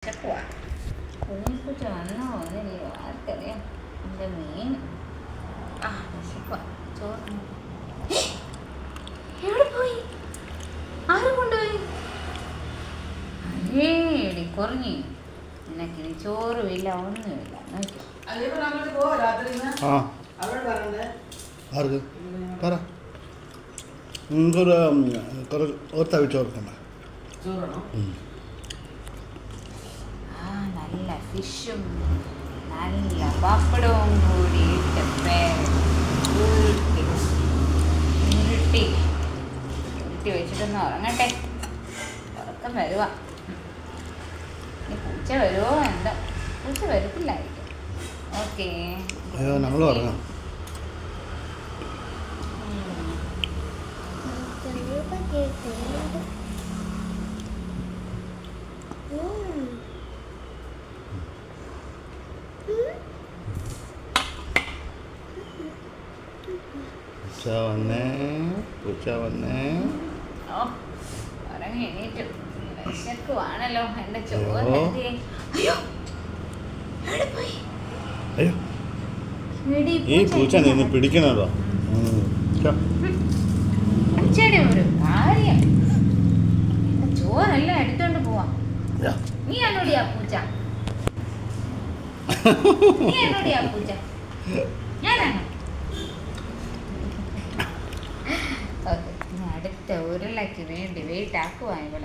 വിശക്കുവാ. കുഞ്ഞിക്കുട്ടി വന്നോ വന്നില്ലയോ ആർക്കറിയാം. എൻ്റെ മീൻ വിശക്കുവാ. ചോറ് എവിടെ പോയി? ആരും കൊണ്ടുപോയി? അതേടി കുറഞ്ഞി. നിനക്കിനി ചോറുമില്ല ഒന്നുമില്ല. നോക്കി ആർക്ക് പറ. ഒരു തവി ചോർക്കണ്ട. നല്ല ഫിഷും നല്ല പപ്പടവും കൂടി ഇട്ട് ഉരുട്ടി വെച്ചിട്ടൊന്ന് ഉറങ്ങട്ടെ. ഉറക്കം വരുവാ. ഇനി പൂച്ച വരുമോ എന്തോ. പൂച്ച വരത്തില്ലായിരിക്കും. ഓക്കേ, അയ്യോ ഞങ്ങൾ ഉറങ്ങാം. പൂച്ച വന്നേ. ഉറങ്ങി എണീറ്റു. വിശക്കുവാണല്ലോ. എൻ്റെ ചോറ് അയ്യോ ഈ പൂച്ച നിന്ന് പിടിക്കണോ? പൂച്ചയുടെ ഒരു കാര്യം. ചോറെല്ലാം എടുത്തോണ്ട് പോവാ. നീ എന്നോടിയാ പൂച്ച? നീ എന്നോടിയാ പൂച്ച? ഞാനാണ്. ഓക്കെ, അടുത്ത ഉരുളയ്ക്ക് വേണ്ടി വെയിറ്റ് ആക്കുവാ ഇവിടെ.